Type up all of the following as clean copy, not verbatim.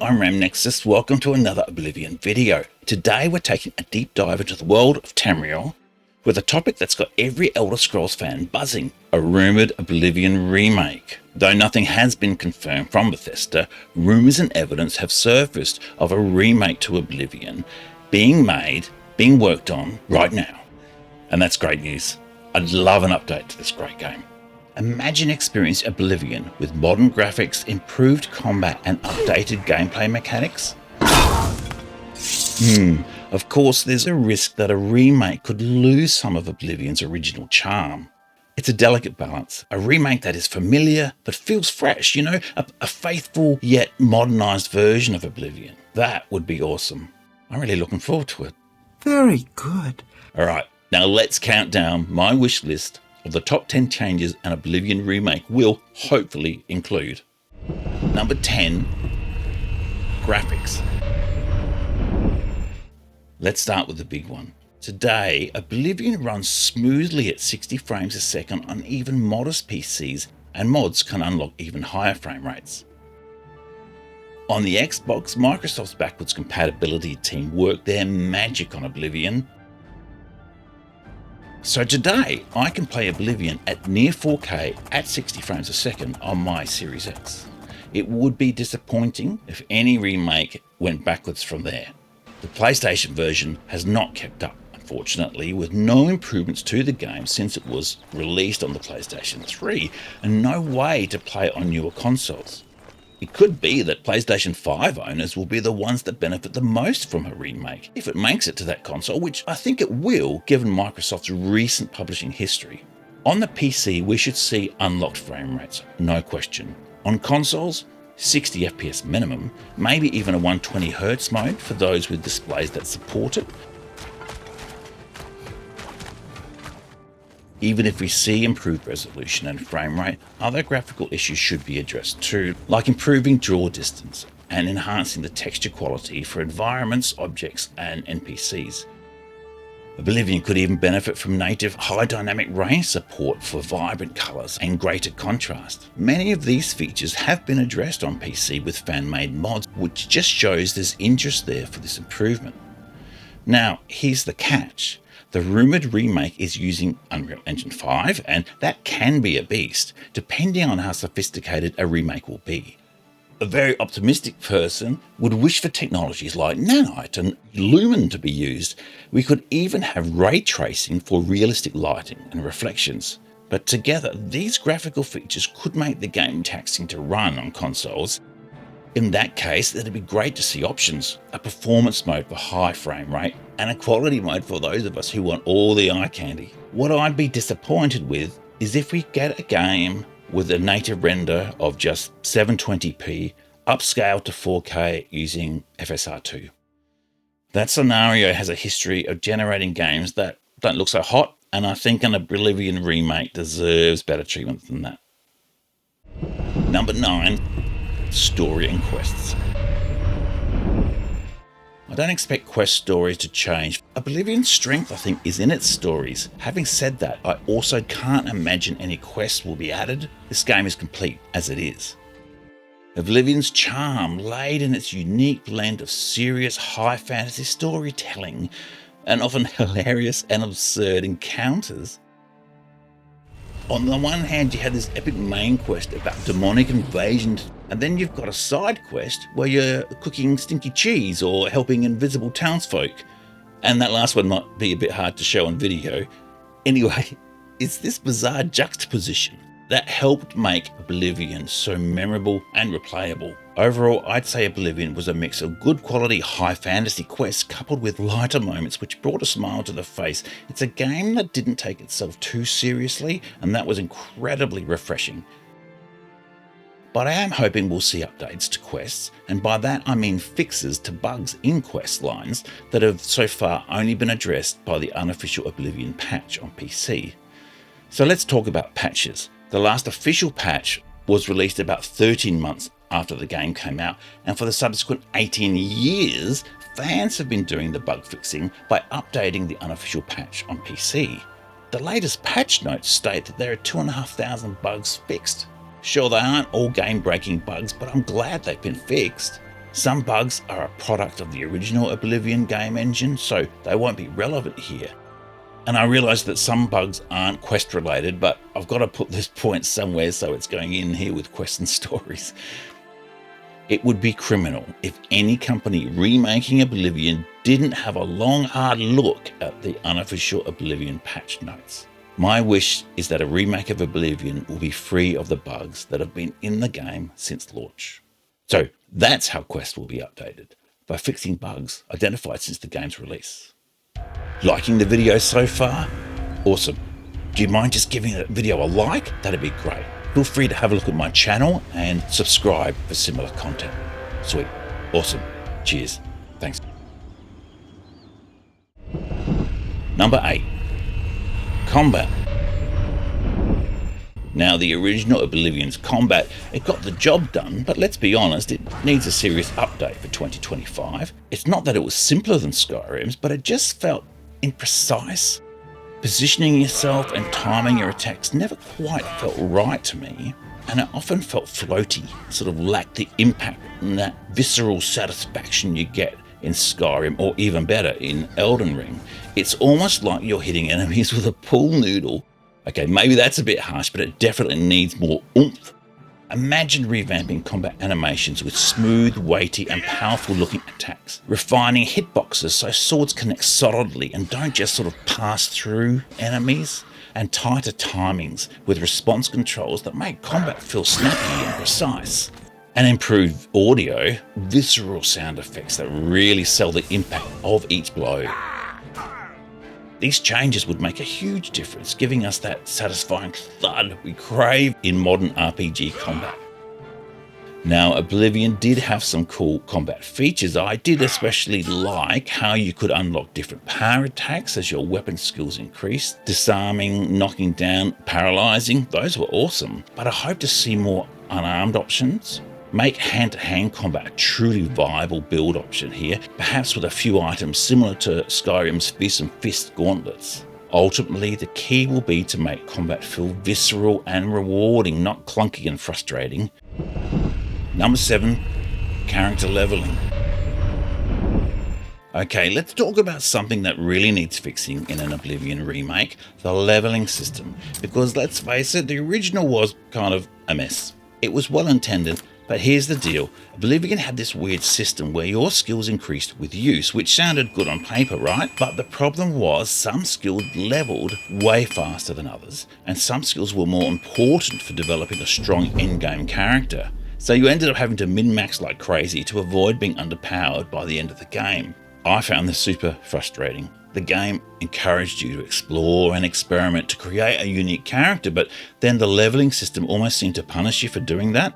I'm Ramnexus. Welcome to another Oblivion video. Today we're taking a deep dive into the world of Tamriel with a topic that's got every Elder Scrolls fan buzzing, a rumoured Oblivion remake. Though nothing has been confirmed from Bethesda, rumours and evidence have surfaced of a remake to Oblivion being worked on right now. And that's great news. I'd love an update to this great game. Imagine experiencing Oblivion with modern graphics, improved combat and updated gameplay mechanics. Of course, there's a risk that a remake could lose some of Oblivion's original charm. It's a delicate balance, a remake that is familiar but feels fresh, a faithful yet modernised version of Oblivion. That would be awesome. I'm really looking forward to it. Very good. All right, now let's count down my wish list of the top 10 changes an Oblivion remake will hopefully include. Number 10, graphics. Let's start with the big one. Today, Oblivion runs smoothly at 60 frames a second on even modest PCs, and mods can unlock even higher frame rates. On the Xbox, Microsoft's backwards compatibility team worked their magic on Oblivion. So today, I can play Oblivion at near 4K at 60 frames a second on my Series X. It would be disappointing if any remake went backwards from there. The PlayStation version has not kept up, unfortunately, with no improvements to the game since it was released on the PlayStation 3 and no way to play on newer consoles. It could be that PlayStation 5 owners will be the ones that benefit the most from a remake, if it makes it to that console, which I think it will, given Microsoft's recent publishing history. On the PC, we should see unlocked frame rates, no question. On consoles, 60 FPS minimum, maybe even a 120Hz mode for those with displays that support it. Even if we see improved resolution and frame rate, other graphical issues should be addressed too, like improving draw distance and enhancing the texture quality for environments, objects, and NPCs. Oblivion could even benefit from native high dynamic range support for vibrant colours and greater contrast. Many of these features have been addressed on PC with fan-made mods, which just shows there's interest there for this improvement. Now, here's the catch. The rumoured remake is using Unreal Engine 5, and that can be a beast, depending on how sophisticated a remake will be. A very optimistic person would wish for technologies like Nanite and Lumen to be used. We could even have ray tracing for realistic lighting and reflections. But together, these graphical features could make the game taxing to run on consoles. In that case, it'd be great to see options, a performance mode for high frame rate, and a quality mode for those of us who want all the eye candy. What I'd be disappointed with is if we get a game with a native render of just 720p, upscaled to 4K using FSR2. That scenario has a history of generating games that don't look so hot, and I think an Oblivion remake deserves better treatment than that. Number 9. Story and quests. I don't expect quest stories to change. Oblivion's strength, I think, is in its stories. Having said that, I also can't imagine any quests will be added. This game is complete as it is. Oblivion's charm laid in its unique blend of serious high fantasy storytelling and often hilarious and absurd encounters. On the one hand, you have this epic main quest about demonic invasion, and then you've got a side quest where you're cooking stinky cheese or helping invisible townsfolk. And that last one might be a bit hard to show on video. Anyway, it's this bizarre juxtaposition that helped make Oblivion so memorable and replayable. Overall, I'd say Oblivion was a mix of good quality high fantasy quests coupled with lighter moments which brought a smile to the face. It's a game that didn't take itself too seriously, and that was incredibly refreshing. But I am hoping we'll see updates to quests, and by that I mean fixes to bugs in quest lines that have so far only been addressed by the unofficial Oblivion patch on PC. So let's talk about patches. The last official patch was released about 13 months after the game came out, and for the subsequent 18 years, fans have been doing the bug fixing by updating the unofficial patch on PC. The latest patch notes state that there are 2,500 bugs fixed. Sure, they aren't all game-breaking bugs, but I'm glad they've been fixed. Some bugs are a product of the original Oblivion game engine, so they won't be relevant here. And I realise that some bugs aren't quest related, but I've got to put this point somewhere, so it's going in here with quests and stories. It would be criminal if any company remaking Oblivion didn't have a long, hard look at the unofficial Oblivion patch notes. My wish is that a remake of Oblivion will be free of the bugs that have been in the game since launch. So that's how quests will be updated, by fixing bugs identified since the game's release. Liking the video so far? Awesome. Do you mind just giving that video a like? That'd be great. Feel free to have a look at my channel and subscribe for similar content. Sweet. Awesome. Cheers. Thanks. Number 8. Combat. Now, the original Oblivion's combat, it got the job done, but let's be honest, it needs a serious update for 2025. It's not that it was simpler than Skyrim's, but it just felt imprecise. Positioning yourself and timing your attacks never quite felt right to me, and it often felt floaty, sort of lacked the impact and that visceral satisfaction you get in Skyrim, or even better, in Elden Ring. It's almost like you're hitting enemies with a pool noodle. Okay, maybe that's a bit harsh, but it definitely needs more oomph. Imagine revamping combat animations with smooth, weighty, and powerful looking attacks, refining hitboxes so swords connect solidly and don't just sort of pass through enemies, and tighter timings with response controls that make combat feel snappy and precise. And improved audio, visceral sound effects that really sell the impact of each blow. These changes would make a huge difference, giving us that satisfying thud we crave in modern RPG combat. Now, Oblivion did have some cool combat features. I did especially like how you could unlock different power attacks as your weapon skills increased. Disarming, knocking down, paralyzing, those were awesome. But I hope to see more unarmed options. Make hand-to-hand combat a truly viable build option here, perhaps with a few items similar to Skyrim's Fist and Fist gauntlets. Ultimately, the key will be to make combat feel visceral and rewarding, not clunky and frustrating. Number 7, character leveling. Okay, let's talk about something that really needs fixing in an Oblivion remake, the leveling system. Because let's face it, the original was kind of a mess. It was well intended, but here's the deal. Oblivion had this weird system where your skills increased with use, which sounded good on paper, right? But the problem was some skills leveled way faster than others, and some skills were more important for developing a strong endgame character. So you ended up having to min-max like crazy to avoid being underpowered by the end of the game. I found this super frustrating. The game encouraged you to explore and experiment to create a unique character, but then the leveling system almost seemed to punish you for doing that.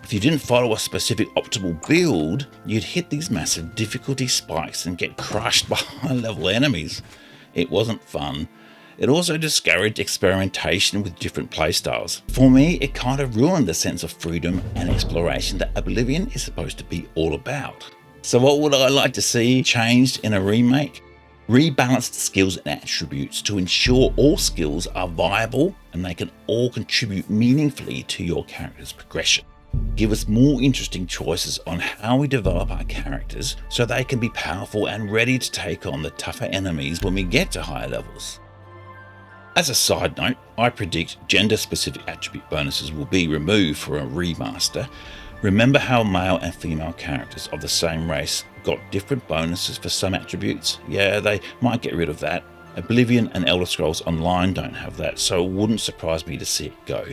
If you didn't follow a specific optimal build, you'd hit these massive difficulty spikes and get crushed by high-level enemies. It wasn't fun. It also discouraged experimentation with different playstyles. For me, it kind of ruined the sense of freedom and exploration that Oblivion is supposed to be all about. So what would I like to see changed in a remake? Rebalanced skills and attributes to ensure all skills are viable and they can all contribute meaningfully to your character's progression. Give us more interesting choices on how we develop our characters so they can be powerful and ready to take on the tougher enemies when we get to higher levels. As a side note, I predict gender-specific attribute bonuses will be removed for a remaster. Remember how male and female characters of the same race got different bonuses for some attributes? Yeah, they might get rid of that. Oblivion and Elder Scrolls Online don't have that, so it wouldn't surprise me to see it go.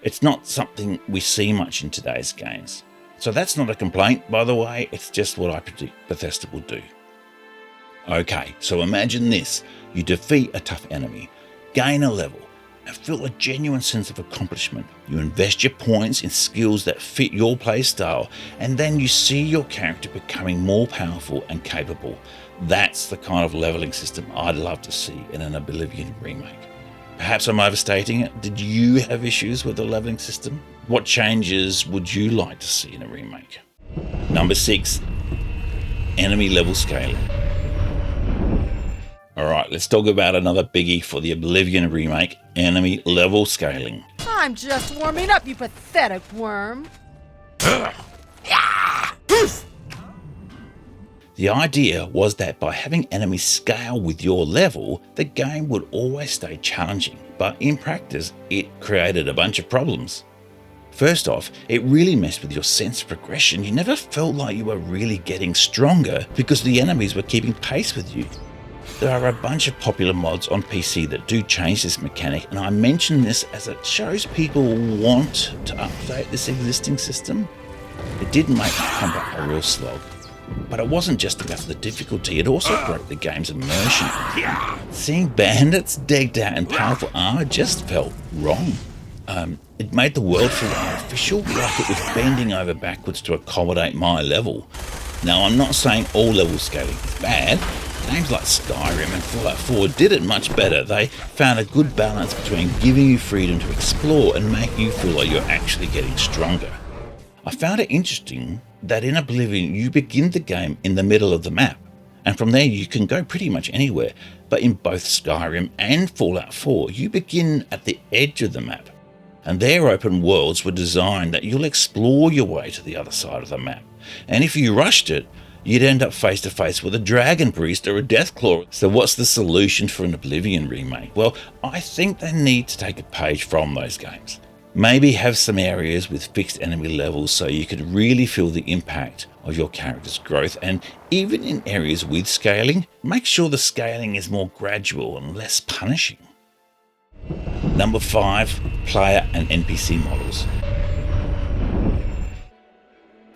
It's not something we see much in today's games. So that's not a complaint, by the way, it's just what I predict Bethesda will do. Okay, so imagine this. You defeat a tough enemy, gain a level, and feel a genuine sense of accomplishment. You invest your points in skills that fit your playstyle, and then you see your character becoming more powerful and capable. That's the kind of leveling system I'd love to see in an Oblivion remake. Perhaps I'm overstating it. Did you have issues with the leveling system? What changes would you like to see in a remake? Number 6, enemy level scaling. Alright, let's talk about another biggie for the Oblivion remake, enemy level scaling. I'm just warming up, you pathetic worm. The idea was that by having enemies scale with your level, the game would always stay challenging, but in practice, it created a bunch of problems. First off, it really messed with your sense of progression. You never felt like you were really getting stronger because the enemies were keeping pace with you. There are a bunch of popular mods on PC that do change this mechanic, and I mention this as it shows people want to update this existing system. It did make combat a real slog. But it wasn't just about the difficulty, it also broke the game's immersion. Seeing bandits decked out in powerful armor just felt wrong. It made the world feel artificial, like it was bending over backwards to accommodate my level. Now, I'm not saying all level scaling is bad. Games like Skyrim and Fallout 4 did it much better. They found a good balance between giving you freedom to explore and making you feel like you're actually getting stronger. I found it interesting that in Oblivion you begin the game in the middle of the map, and from there you can go pretty much anywhere, but in both Skyrim and Fallout 4 you begin at the edge of the map, and their open worlds were designed that you'll explore your way to the other side of the map, and if you rushed it, you'd end up face to face with a dragon priest or a deathclaw. So what's the solution for an Oblivion remake? Well, I think they need to take a page from those games. Maybe have some areas with fixed enemy levels so you could really feel the impact of your character's growth, and even in areas with scaling, make sure the scaling is more gradual and less punishing. Number 5, player and NPC models.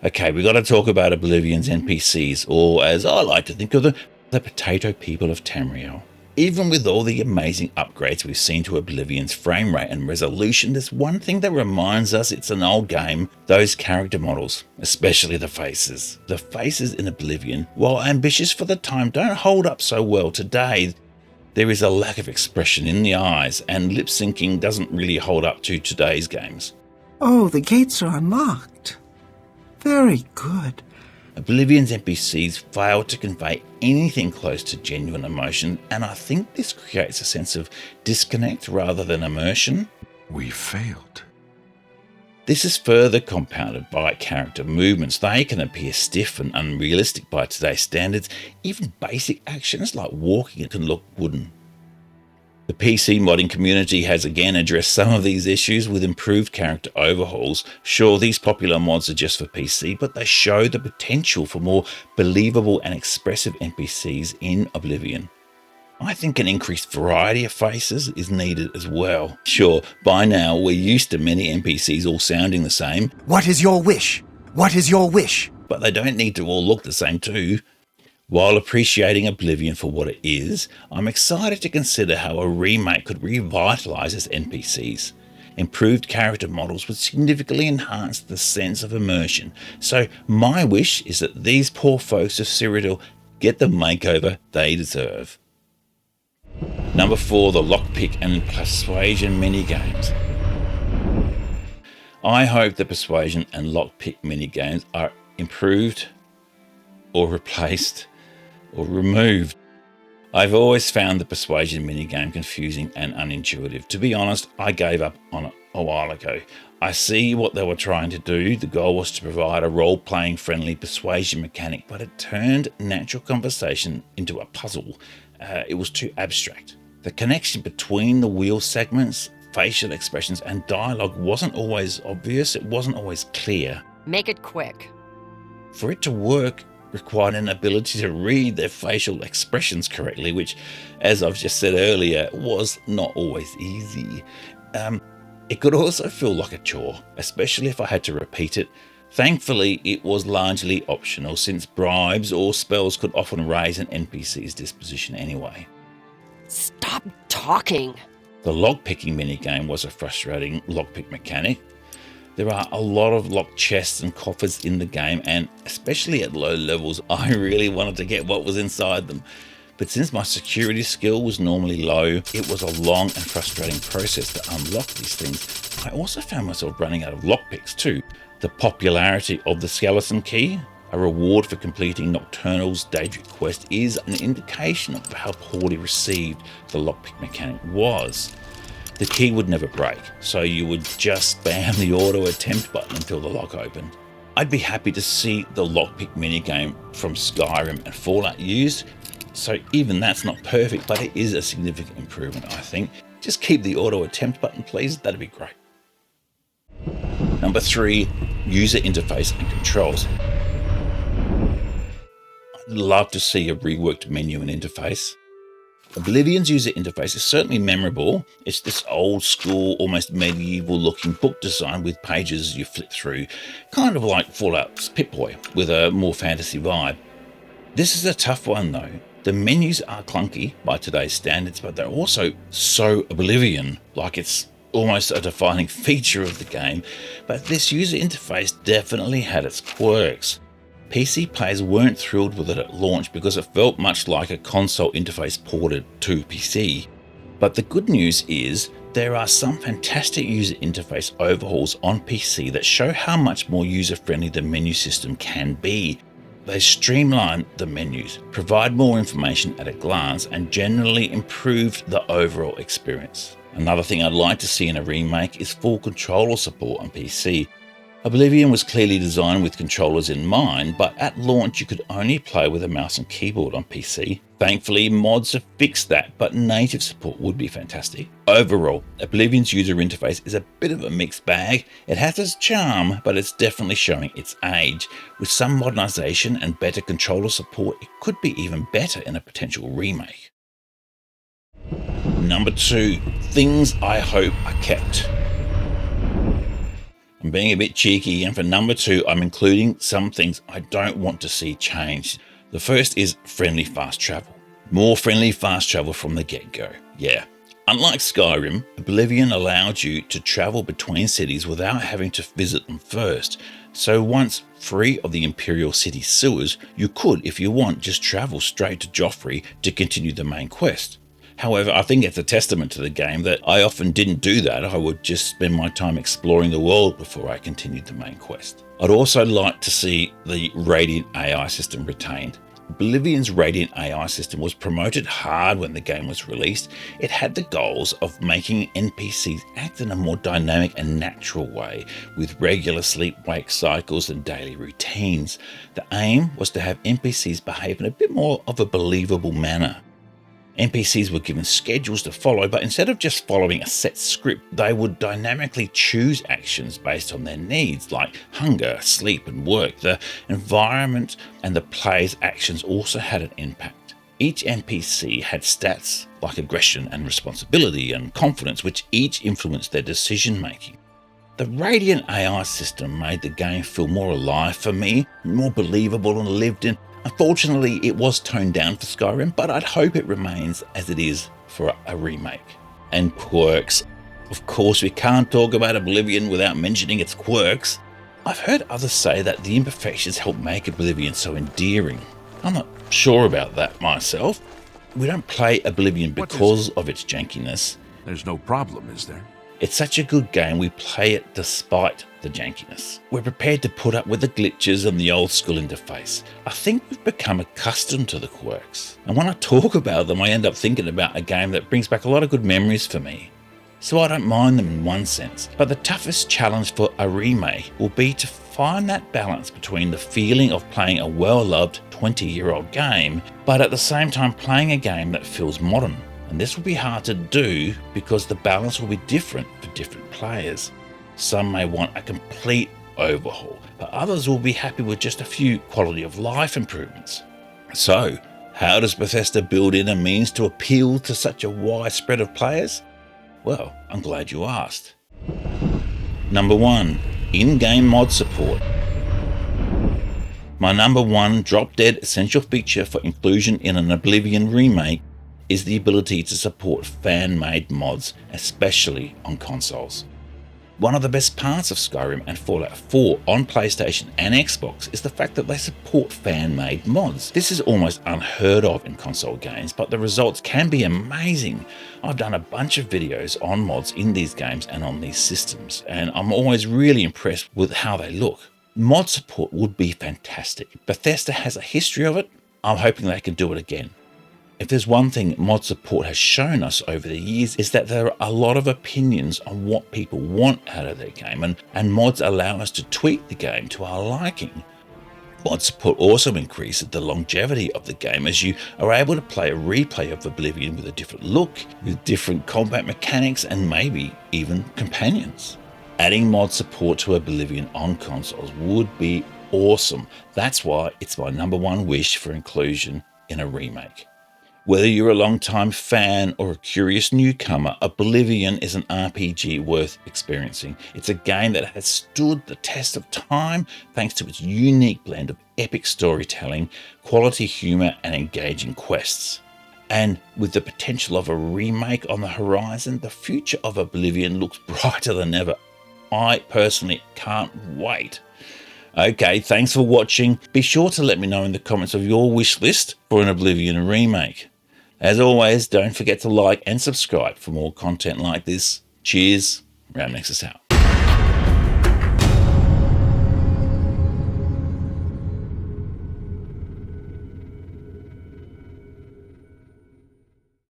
Okay, we got to talk about Oblivion's NPCs, or as I like to think of them, the potato people of Tamriel. Even with all the amazing upgrades we've seen to Oblivion's frame rate and resolution, there's one thing that reminds us it's an old game: those character models, especially the faces. The faces in Oblivion, while ambitious for the time, don't hold up so well today. There is a lack of expression in the eyes, and lip syncing doesn't really hold up to today's games. Oh, the gates are unlocked. Very good. Oblivion's NPCs fail to convey anything close to genuine emotion, and I think this creates a sense of disconnect rather than immersion. We failed. This is further compounded by character movements. They can appear stiff and unrealistic by today's standards. Even basic actions like walking can look wooden. The PC modding community has again addressed some of these issues with improved character overhauls. Sure, these popular mods are just for PC, but they show the potential for more believable and expressive NPCs in Oblivion. I think an increased variety of faces is needed as well. Sure, by now we're used to many NPCs all sounding the same. What is your wish? What is your wish? But they don't need to all look the same too. While appreciating Oblivion for what it is, I'm excited to consider how a remake could revitalise its NPCs. Improved character models would significantly enhance the sense of immersion, so my wish is that these poor folks of Cyrodiil get the makeover they deserve. Number 4, the Lockpick and Persuasion minigames. I hope the Persuasion and Lockpick minigames are improved or replaced or removed. I've always found the Persuasion minigame confusing and unintuitive. To be honest, I gave up on it a while ago. I see what they were trying to do. The goal was to provide a role-playing friendly persuasion mechanic, but it turned natural conversation into a puzzle. It was too abstract. The connection between the wheel segments, facial expressions and dialogue wasn't always obvious. It wasn't always clear. Make it quick. For it to work, required an ability to read their facial expressions correctly, which, as I've just said earlier, was not always easy. It could also feel like a chore, especially if I had to repeat it. Thankfully, it was largely optional, since bribes or spells could often raise an NPC's disposition anyway. Stop talking. The lockpicking minigame was a frustrating lockpick mechanic. There are a lot of locked chests and coffers in the game, and especially at low levels, I really wanted to get what was inside them. But since my security skill was normally low, it was a long and frustrating process to unlock these things. I also found myself running out of lockpicks too. The popularity of the skeleton key, a reward for completing Nocturnal's Daedric quest, is an indication of how poorly received the lockpick mechanic was. The key would never break, so you would just spam the auto attempt button until the lock opened. I'd be happy to see the lockpick minigame from Skyrim and Fallout used, so even that's not perfect, but it is a significant improvement, I think. Just keep the auto attempt button, please, that'd be great. Number 3, user interface and controls. I'd love to see a reworked menu and interface. Oblivion's user interface is certainly memorable. It's this old school, almost medieval looking book design with pages you flip through, kind of like Fallout's Pip-Boy with a more fantasy vibe. This is a tough one though. The menus are clunky by today's standards, but they're also so Oblivion, like it's almost a defining feature of the game. But this user interface definitely had its quirks. PC players weren't thrilled with it at launch because it felt much like a console interface ported to PC. But the good news is there are some fantastic user interface overhauls on PC that show how much more user-friendly the menu system can be. They streamline the menus, provide more information at a glance, and generally improve the overall experience. Another thing I'd like to see in a remake is full controller support on PC. Oblivion was clearly designed with controllers in mind, but at launch you could only play with a mouse and keyboard on PC. Thankfully, mods have fixed that, but native support would be fantastic. Overall, Oblivion's user interface is a bit of a mixed bag. It has its charm, but it's definitely showing its age. With some modernization and better controller support, it could be even better in a potential remake. Number 2, things I hope are kept. I'm being a bit cheeky, and for number 2, I'm including some things I don't want to see changed. The first is friendly fast travel. More friendly fast travel from the get-go. Yeah. Unlike Skyrim, Oblivion allowed you to travel between cities without having to visit them first. So once free of the Imperial City sewers, you could, if you want, just travel straight to Joffrey to continue the main quest. However, I think it's a testament to the game that I often didn't do that. I would just spend my time exploring the world before I continued the main quest. I'd also like to see the Radiant AI system retained. Oblivion's Radiant AI system was promoted hard when the game was released. It had the goals of making NPCs act in a more dynamic and natural way, with regular sleep-wake cycles and daily routines. The aim was to have NPCs behave in a bit more of a believable manner. NPCs were given schedules to follow, but instead of just following a set script, they would dynamically choose actions based on their needs, like hunger, sleep, and work. The environment and the player's actions also had an impact. Each NPC had stats like aggression and responsibility and confidence, which each influenced their decision-making. The Radiant AI system made the game feel more alive for me, more believable and lived in. Unfortunately, it was toned down for Skyrim, but I'd hope it remains as it is for a remake. And quirks. Of course, we can't talk about Oblivion without mentioning its quirks. I've heard others say that the imperfections help make Oblivion so endearing. I'm not sure about that myself. We don't play Oblivion because of its jankiness. There's no problem, is there? It's such a good game, we play it despite the jankiness. We're prepared to put up with the glitches and the old school interface. I think we've become accustomed to the quirks. And when I talk about them, I end up thinking about a game that brings back a lot of good memories for me. So I don't mind them in one sense. But the toughest challenge for a remake will be to find that balance between the feeling of playing a well-loved 20-year-old game, but at the same time playing a game that feels modern. And this will be hard to do because the balance will be different for different players. Some may want a complete overhaul, but others will be happy with just a few quality of life improvements. So, how does Bethesda build in a means to appeal to such a wide spread of players? Well, I'm glad you asked. Number 1, in-game mod support. My number 1 drop-dead essential feature for inclusion in an Oblivion remake is the ability to support fan-made mods, especially on consoles. One of the best parts of Skyrim and Fallout 4 on PlayStation and Xbox is the fact that they support fan-made mods. This is almost unheard of in console games, but the results can be amazing. I've done a bunch of videos on mods in these games and on these systems, and I'm always really impressed with how they look. Mod support would be fantastic. Bethesda has a history of it. I'm hoping they can do it again. If there's one thing mod support has shown us over the years, is that there are a lot of opinions on what people want out of their game, and mods allow us to tweak the game to our liking. Mod support also increases the longevity of the game, as you are able to play a replay of Oblivion with a different look, with different combat mechanics, and maybe even companions. Adding mod support to Oblivion on consoles would be awesome. That's why it's my #1 wish for inclusion in a remake. Whether you're a long-time fan or a curious newcomer, Oblivion is an RPG worth experiencing. It's a game that has stood the test of time thanks to its unique blend of epic storytelling, quality humor, and engaging quests. And with the potential of a remake on the horizon, the future of Oblivion looks brighter than ever. I personally can't wait. Okay, thanks for watching. Be sure to let me know in the comments of your wish list for an Oblivion remake. As always, don't forget to like and subscribe for more content like this. Cheers, Ramnexus out.